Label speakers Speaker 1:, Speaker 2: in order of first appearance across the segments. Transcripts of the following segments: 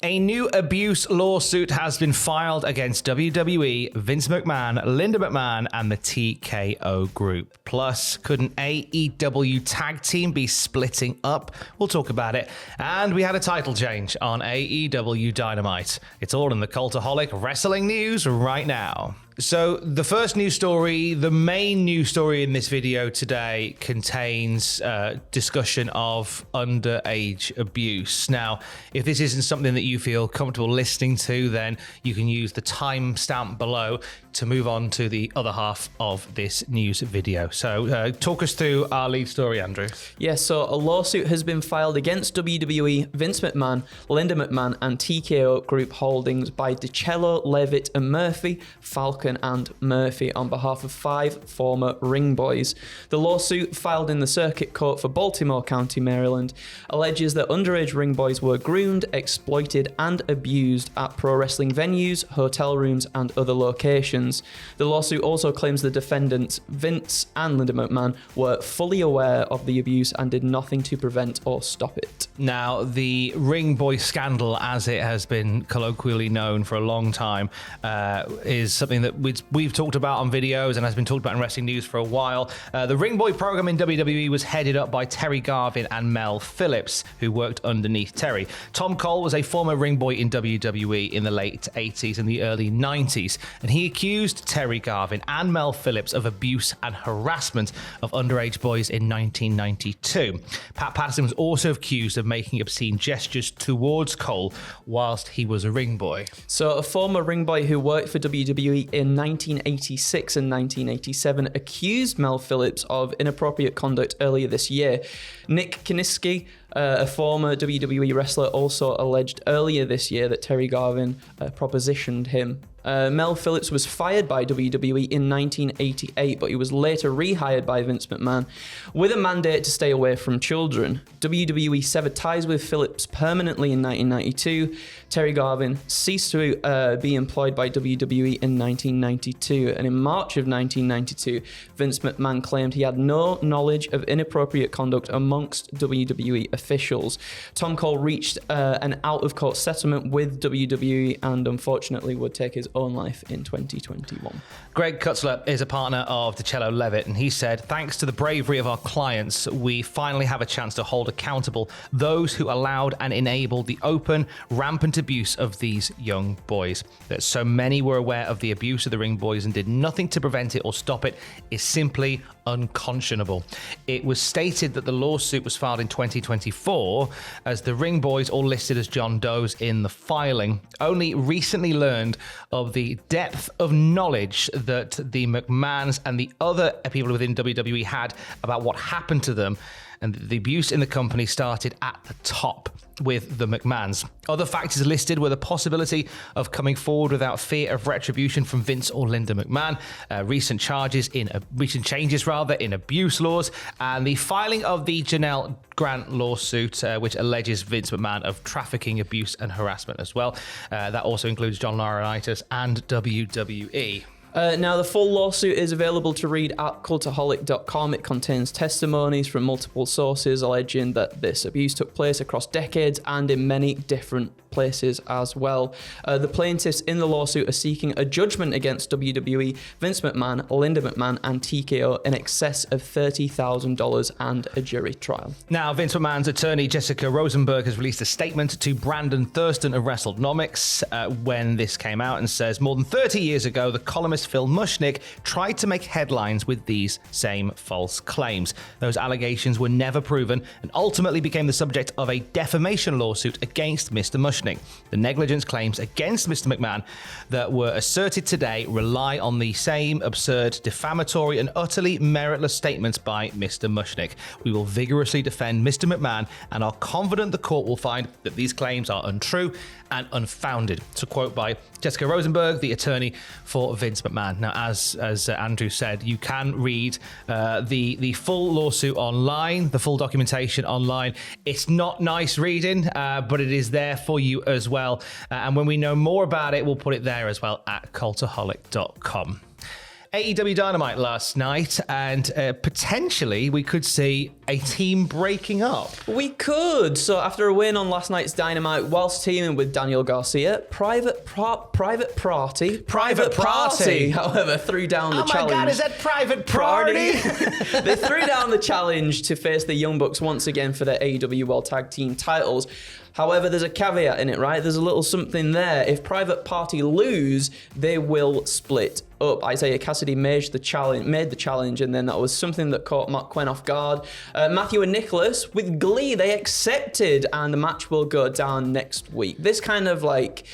Speaker 1: A new abuse lawsuit has been filed against WWE, Vince McMahon, Linda McMahon, and the TKO group. Plus, could an AEW tag team be splitting up? We'll talk about it. And we had a title change on AEW Dynamite. It's all in the Cultaholic Wrestling news right now. So the first news story, the main news story in this video today, contains discussion of underage abuse. Now, if this isn't something that you feel comfortable listening to, then you can use the timestamp below to move on to the other half of this news video. So talk us through our lead story, Andrew.
Speaker 2: Yes, so a lawsuit has been filed against WWE, Vince McMahon, Linda McMahon, and TKO Group Holdings by DiCello, Levitt, and Murphy, Falcon, and Murphy on behalf of 5 former ring boys. The lawsuit, filed in the Circuit Court for Baltimore County, Maryland, alleges that underage ring boys were groomed, exploited, and abused at pro wrestling venues, hotel rooms, and other locations. The lawsuit also claims the defendants, Vince and Linda McMahon, were fully aware of the abuse and did nothing to prevent or stop it.
Speaker 1: Now, the ring boy scandal, as it has been colloquially known for a long time, is something that we've talked about on videos and has been talked about in wrestling news for a while. The ring boy program in WWE was headed up by Terry Garvin and Mel Phillips, who worked underneath Terry. Tom Cole was a former ring boy in WWE in the late 80s and the early 90s, and he accused Terry Garvin and Mel Phillips of abuse and harassment of underage boys in 1992. Pat Patterson was also accused of making obscene gestures towards Cole whilst he was a ring boy.
Speaker 2: So a former ring boy who worked for WWE in 1986 and 1987 accused Mel Phillips of inappropriate conduct earlier this year. Nick Kiniski, a former WWE wrestler, also alleged earlier this year that Terry Garvin propositioned him. Mel Phillips was fired by WWE in 1988, but he was later rehired by Vince McMahon with a mandate to stay away from children. WWE severed ties with Phillips permanently in 1992. Terry Garvin ceased to be employed by WWE in 1992, and in March of 1992, Vince McMahon claimed he had no knowledge of inappropriate conduct amongst WWE officials. Tom Cole reached an out-of-court settlement with WWE and unfortunately would take his own life in 2021.
Speaker 1: Greg Kutzler is a partner of DiCello Levitt, and he said, "Thanks to the bravery of our clients, we finally have a chance to hold accountable those who allowed and enabled the open, rampant abuse of these young boys. That so many were aware of the abuse of the ring boys and did nothing to prevent it or stop it is simply unconscionable." It was stated that the lawsuit was filed in 2024, as the ring boys, all listed as John Does in the filing, only recently learned of the depth of knowledge that the McMahons and the other people within WWE had about what happened to them, and the abuse in the company started at the top with the McMahons. Other factors listed were the possibility of coming forward without fear of retribution from Vince or Linda McMahon, recent changes in abuse laws, and the filing of the Janelle Grant lawsuit, which alleges Vince McMahon of trafficking, abuse, and harassment as well. That also includes John Laurinaitis and WWE.
Speaker 2: Now, the full lawsuit is available to read at cultaholic.com. It contains testimonies from multiple sources alleging that this abuse took place across decades and in many different places as well. The plaintiffs in the lawsuit are seeking a judgment against WWE, Vince McMahon, Linda McMahon, and TKO in excess of $30,000 and a jury trial.
Speaker 1: Now, Vince McMahon's attorney, Jessica Rosenberg, has released a statement to Brandon Thurston of WrestleNomics when this came out, and says, "More than 30 years ago, the columnist Phil Mushnick tried to make headlines with these same false claims. Those allegations were never proven and ultimately became the subject of a defamation lawsuit against Mr. Mushnick. The negligence claims against Mr. McMahon that were asserted today rely on the same absurd, defamatory, and utterly meritless statements by Mr. Mushnick. We will vigorously defend Mr. McMahon and are confident the court will find that these claims are untrue and unfounded." To quote by Jessica Rosenberg, the attorney for Vince McMahon. Now, as Andrew said, you can read the full lawsuit online, the full documentation online. It's not nice reading, but it is there for you as well. And when we know more about it, we'll put it there as well at cultaholic.com. AEW Dynamite last night, and potentially we could see a team breaking up.
Speaker 2: We could. So after a win on last night's Dynamite, whilst teaming with Daniel Garcia, Private Party, however, threw down the challenge.
Speaker 1: Oh my God, is that Private Party?
Speaker 2: They threw down the challenge to face the Young Bucks once again for their AEW World Tag Team titles. However, there's a caveat in it, right? There's a little something there. If Private Party lose, they will split up. Isaiah Cassidy made the challenge, and then that was something that caught Mark Quinn off guard. Matthew and Nicholas, with glee, they accepted, and the match will go down next week. This kind of like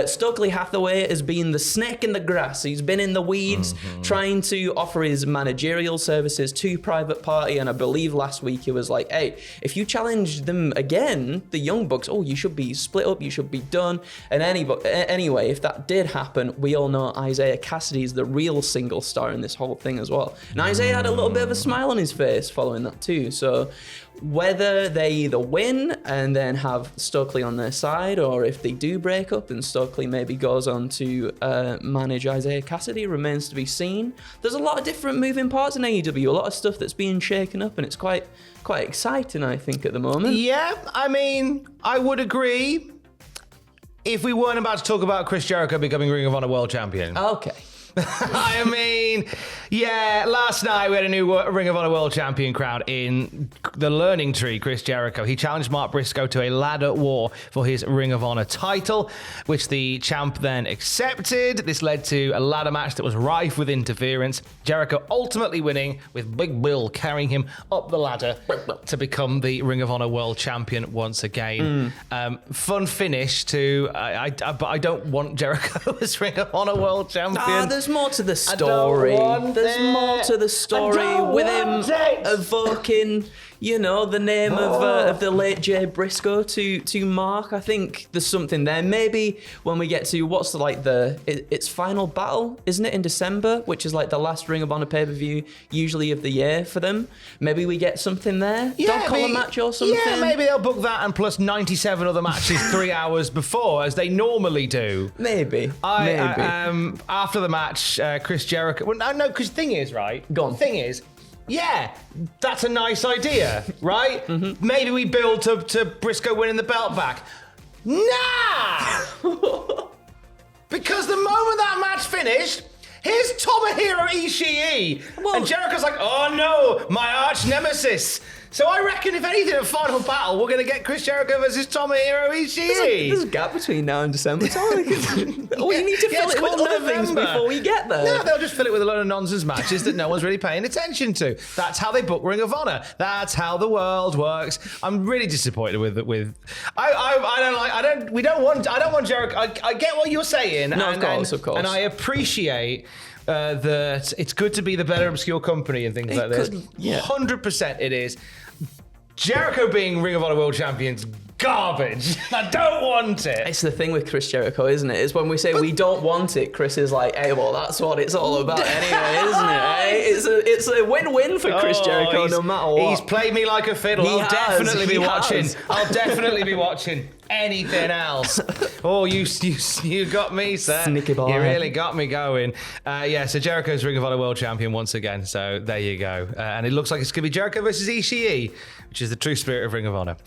Speaker 2: Stokely Hathaway has been the snake in the grass. He's been in the weeds trying to offer his managerial services to Private Party, and I believe last week he was like, hey, if you challenge them again, the Young Bucks, you should be split up, you should be done. And anyway, if that did happen, we all know Isaiah Cassidy is the real single star in this whole thing as well. And Isaiah had a little bit of a smile on his face following that too. So whether they either win and then have Stokely on their side, or if they do break up and Stokely maybe goes on to manage Isaiah Cassidy, remains to be seen. There's a lot of different moving parts in AEW, a lot of stuff that's being shaken up, and it's quite exciting, I think, at the moment.
Speaker 1: Yeah, I mean, I would agree if we weren't about to talk about Chris Jericho becoming Ring of Honor World Champion.
Speaker 2: Okay.
Speaker 1: I mean, yeah, last night we had a new Ring of Honor World Champion crowned in the Learning Tree, Chris Jericho. He challenged Mark Briscoe to a ladder war for his Ring of Honor title, which the champ then accepted. This led to a ladder match that was rife with interference. Jericho ultimately winning, with Big Bill carrying him up the ladder to become the Ring of Honor World Champion once again. Fun finish to, but I don't want Jericho as Ring of Honor World Champion.
Speaker 2: There's more to the story. There's more to the story with him evoking, the name of the late Jay Briscoe to Mark. I think there's something there. Maybe when we get to its final battle, isn't it, in December, which is like the last Ring of Honor pay-per-view usually of the year for them. Maybe we get something there. Dog collar match or something.
Speaker 1: Yeah, maybe they'll book that and plus 97 other matches 3 hours before, as they normally do.
Speaker 2: Maybe.
Speaker 1: After the match, Chris Jericho. Well, no, because the thing is, right?
Speaker 2: Go on.
Speaker 1: The thing is, yeah, that's a nice idea, right? Maybe we build to Briscoe winning the belt back. Nah! Because the moment that match finished, here's Tomohiro Ishii. And Jericho's like, oh no, my arch nemesis. So I reckon, if anything, a final battle, we're going to get Chris Jericho versus Tomohiro Ishii.
Speaker 2: There's a gap between now and December. You need to fill it with other things before we get there.
Speaker 1: No, they'll just fill it with a load of nonsense matches that no one's really paying attention to. That's how they book Ring of Honor. That's how the world works. I'm really disappointed with. I don't want Jericho. I get what you're saying.
Speaker 2: No, of course.
Speaker 1: And I appreciate that it's good to be the better obscure company and things like this. 100% it is. Jericho being Ring of Honor World Champion's garbage. I don't want it.
Speaker 2: It's the thing with Chris Jericho, isn't it? Is when we say we don't want it, Chris is like, hey, well, that's what it's all about anyway, isn't it? Hey? It's a win-win for Chris Jericho, no matter what.
Speaker 1: He's played me like a fiddle. I'll definitely be watching anything else. Oh, you got me, sir.
Speaker 2: Sneaky boy.
Speaker 1: You really got me going. So Jericho's Ring of Honor World Champion once again. So there you go. And it looks like it's going to be Jericho versus Ishii, which is the true spirit of Ring of Honor.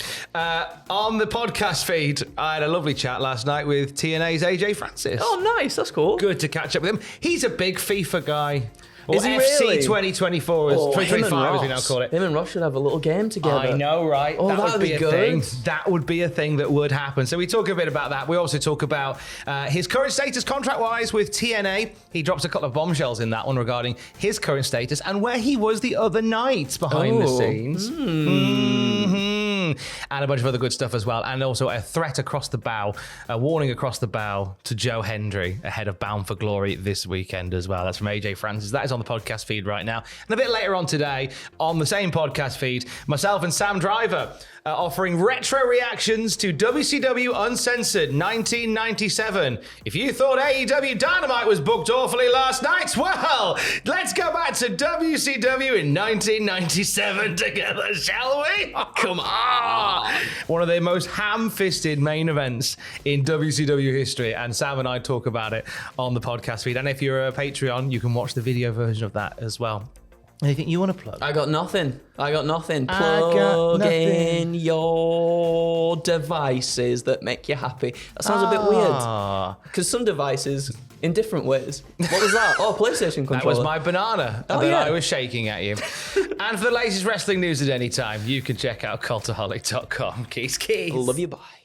Speaker 1: On the podcast feed, I had a lovely chat last night with TNA's AJ Francis.
Speaker 2: Oh, nice. That's cool.
Speaker 1: Good to catch up with him. He's a big FIFA guy. Or
Speaker 2: is he
Speaker 1: FC
Speaker 2: really?
Speaker 1: 2024, 2025 as we now call it.
Speaker 2: Him and Ross should have a little game together.
Speaker 1: I know, right?
Speaker 2: Oh,
Speaker 1: that would be a
Speaker 2: good.
Speaker 1: thing. That would be a thing that would happen. So we talk a bit about that. We also talk about his current status contract-wise with TNA. He drops a couple of bombshells in that one regarding his current status and where he was the other night behind the scenes. And a bunch of other good stuff as well. And also a threat across the bow, a warning across the bow to Joe Hendry ahead of Bound for Glory this weekend as well. That's from AJ Francis. That is on the podcast feed right now. And a bit later on today, on the same podcast feed, myself and Sam Driver offering retro reactions to WCW Uncensored 1997. If you thought AEW Dynamite was booked awfully last night, well, let's go back to WCW in 1997 together, shall we? Oh, come on. One of the most ham-fisted main events in WCW history, and Sam and I talk about it on the podcast feed. And if you're a Patreon, you can watch the video version of that as well. Anything you want to plug?
Speaker 2: I got nothing. Plug in your devices that make you happy. That sounds a bit weird. Because some devices, in different ways. What was that? Oh, PlayStation controller.
Speaker 1: That was my banana that
Speaker 2: yeah.
Speaker 1: I was shaking at you. And for the latest wrestling news at any time, you can check out cultaholic.com. Keys.
Speaker 2: Love you, bye.